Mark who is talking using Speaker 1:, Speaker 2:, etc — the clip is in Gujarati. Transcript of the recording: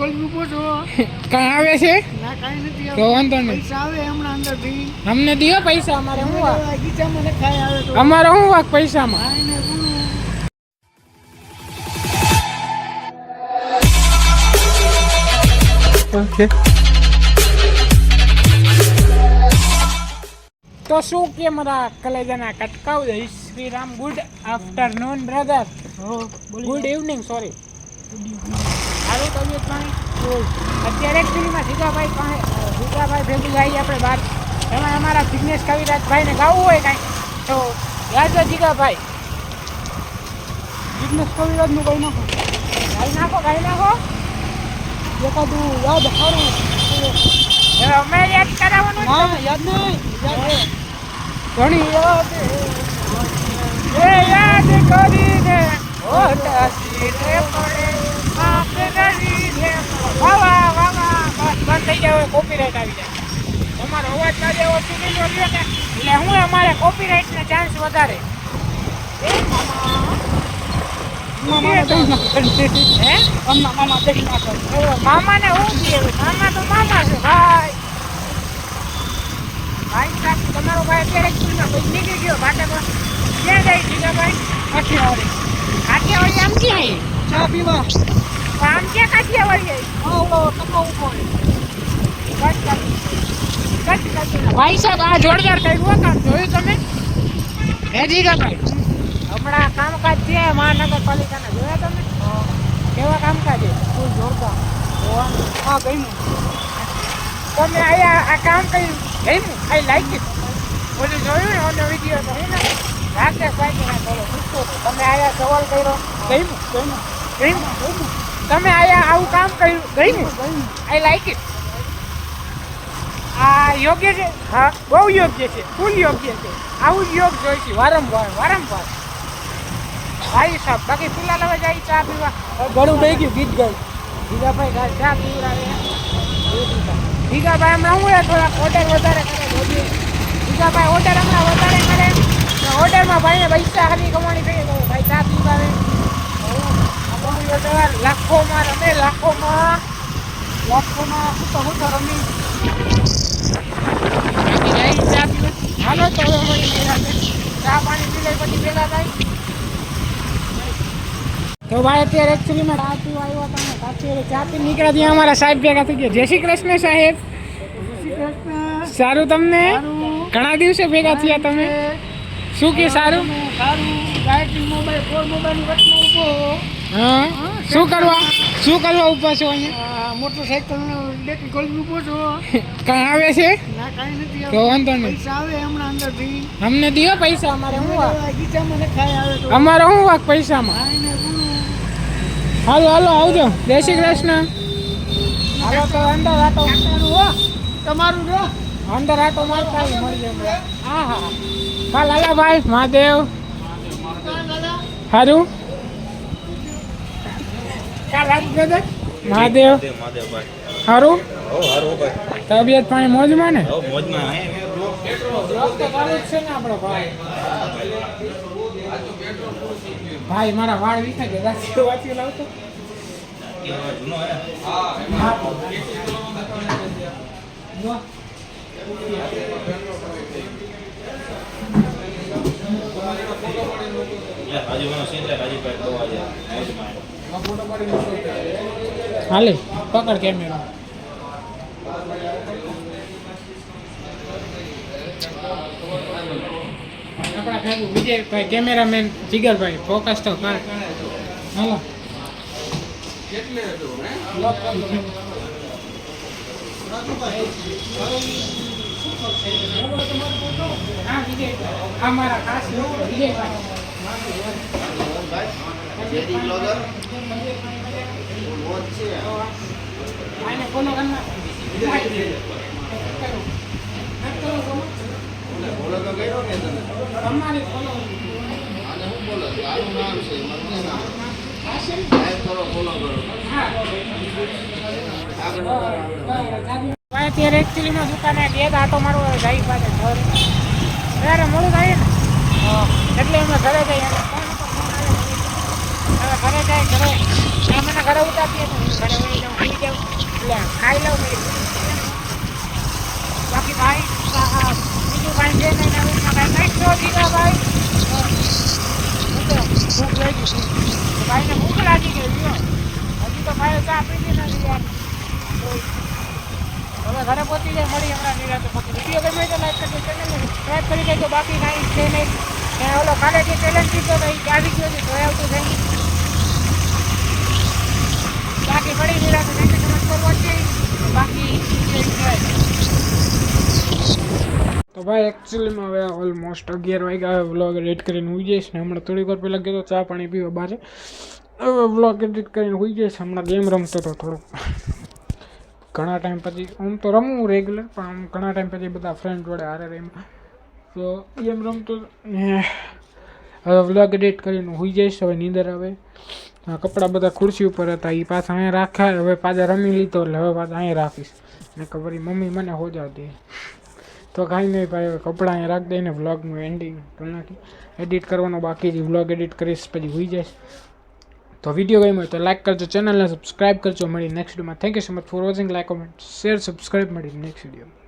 Speaker 1: કઈ આવે છે
Speaker 2: ના કાઈ નથી
Speaker 1: તો વાંધો નહીં.
Speaker 2: પૈસા આવે હમણાં અંદરથી.
Speaker 1: અમને દિયો પૈસા, અમારે શું વાક?
Speaker 2: ગીચામાં લખાય આવે તો
Speaker 1: અમારે શું વાક પૈસામાં?
Speaker 2: આઈને બોલું.
Speaker 1: ઓકે. તો શું કે મારા કલેજાના કટકાવ જય Shri Ram. Good afternoon brother. Good evening sorry. સારું તબિયત પાણી? અત્યારે એકચ્યુઅલીમાં જીગાભાઈ ભેગું જઈએ આપણે બહાર. એમાં અમારા જિગ્નેશ કવિરાજભાઈને ગાવું હોય કાંઈ તો યાદ છે જીગાભાઈ? જિગ્નેશ કવિરાજનું ગાઈ નાખો. ગાઈ નાખો. એકાદું યાદ સારું અમે યાદ કરાવવાનું. હા યાદ નહીં. ઘણી યાદ કરીને બંધ થઈ જાય કોપીરાઇટ આવી જાય. તમારો અવાજ ના જેવો ચૂકેલો રહ્યો ને એટલે હું અમારે કોપીરાઇટનો ચાન્સ વધારે. મામાને હું કહેવું? મામા તો મામા છે ભાઈ. તમારો ભાઈ અત્યારે નીકળી ગયો ભાટામાં. ક્યાં જાય જીગાભાઈ? કાઠિયાવાડી. આમ ક્યાં ચા પીવા? આમ ક્યાં કાઠિયાવાડી? ભાઈ સાહેબ આ જોરદાર કર્યું કામ. જોયું તમે? હે જીગાભાઈ હમણાં કામકાજ છે મહાનગરપાલિકાના, જોયા તમે? કેવા કામકાજ છે? ફૂલ જોરદાર. હા ગયું. તમે અહીંયા આ કામ કર્યું ગયું? I like it. બધું જોયું ને ઓનો વિડીયો તો હું ને રાકેશભાઈ ના થોડો પૂછતો હતો. તમે આયા સવાલ કર્યો ગયું? તમે આયા આવું કામ કર્યું ગયું? I like it. આ યોગ્ય છે? હા બહુ યોગ્ય છે, ફૂલ યોગ્ય છે. આવું જ યોગ જોઈશે વારંવાર. ભાઈ સાહેબ બાકી પેલા લવા જાય ચા પીવા. ઘણું થઈ ગયું ગીત ગાય. જીગાભાઈ ચા પીવડા રે. જીગાભાઈ હમણાં હું થોડાક ઓર્ડર વધારે કરે. જીગાભાઈ ઓર્ડર હમણાં વધારે કરે. ઓર્ડરમાં ભાઈને પૈસા હારી કમાણી થઈ ગઈ. ભાઈ ચા પીવાવે લાખોમાં રમે. લાખોમાં રમી. હાલો તો હવે મળી ચા પાણી પી લઈ પછી ભેગા થાય. તો ભાઈ અત્યારે એકચ્યુઅલીમાં ચા પીવા આવ્યા હતા. પાછી ચા પી નીકળ્યા ત્યાં અમારા સાહેબ ભેગા થઈ ગયા. જય શ્રી કૃષ્ણ સાહેબ. સારું તમને? ઘણા દિવસે ભેગા થયા તમે. શું કે સારું? હા શું કરવા ઉભા છો અહીંયા?
Speaker 2: મોટરસાઇકલ ઉભો છો.
Speaker 1: કઈ આવે છે
Speaker 2: ના કાઈ નથી.
Speaker 1: તો વાંધો નહીં.
Speaker 2: પૈસા આવે હમણાં અંદરથી.
Speaker 1: અમને દિયો પૈસા, અમારે શું વાક?
Speaker 2: ગીચામાં લખાય આવે તો
Speaker 1: અમારે શું વાક પૈસામાં?
Speaker 2: આઈને બોલું.
Speaker 1: હાલો આવજો. જય શ્રી કૃષ્ણ. હાલો તો અંદર આટો
Speaker 2: તમારું જો
Speaker 1: અંદર આટો મારતા મળી જાય. હા હા લાલા ભાઈ મહાદેવ હારું. મહાદેવ હારું. તબિયત પાણી મોજમાં ને? ભાઈ મારા વાળ વિખા ગયા. વાંચી લાવતો. હાલે પકડ કેમેરો. આપણા ભેગું વિજયભાઈ કેમેરામેન જીગરભાઈ ફોકસ તો કર. હાલો અમારા ખાસ વિજયભાઈ ફોલો અત્યારે એકચ્યુઅલીમાં દુકાને ગયા આટો મારો જાય પાછળ ઘરે. ત્યારે મોડું થાય ને એટલે અમે ઘરે જઈએ. ઘરે જાય મને ઘરે ઉતારીએ ઘરે ચા પીધી નથી યાર. હવે ઘરે પહોંચી જાય મળી હમણાં નિરાંતે પછી વિડીયો ગમે તો લાઈક કરજો, ચેનલને સબસ્ક્રાઈબ કરી દેજો. બાકી કાંઈ છે નહીં. ત્યાં ઓલો કાલે જે ચેલેન્જ કીધો તો એ આવી ગયો છે, જોઈ આવતું થઈ ગયું. બાકી મળી નિરાંતે thank you so much for watching. બાકી તો ભાઈ એકચ્યુઅલીમાં હવે ઓલમોસ્ટ 11 વાગ્યા. હવે વ્લોગ એડિટ કરીને હોઈ જઈશ ને હમણાં થોડીક વાર પહેલાં ગયો ચા પાણી પીવા બહાર. હવે વ્લોગ એડિટ કરીને હોઈ જઈશ. હમણાં ગેમ રમતો હતો થોડુંક ઘણા ટાઈમ પછી. આમ તો રમવું રેગ્યુલર પણ આમ ઘણા ટાઈમ પછી બધા ફ્રેન્ડ જોડે હારે રમ્યા તો ગેમ રમતો ને હવે વ્લોગ એડિટ કરીને હોઈ જઈશ. હવે નીંદર આવે. કપડાં બધા ખુરશી ઉપર હતા એ પાછા અહીંયા રાખ્યા. હવે પાછા રમી લીધો એટલે હવે પાછા અહીંયા રાખીશ ને ખબર મમ્મી મને હોજાવતી તો કાંઈ નહીં ભાઈ. હવે કપડાં અહીંયા રાખી દઈને વ્લોગનું એન્ડિંગ કરી નાખી. એડિટ કરવાનો બાકી છે. વ્લોગ એડિટ કરીશ પછી હોઈ જઈશ. તો વિડીયો ગમ્યો હોય તો લાઈક કરજો, ચેનલને સબસ્ક્રાઈબ કરજો. મળી નેક્સ્ટ વિડીયોમાં. Thank you so much for watching. Like, comment, share, subscribe. મળી નેક્સ્ટ વિડીયો.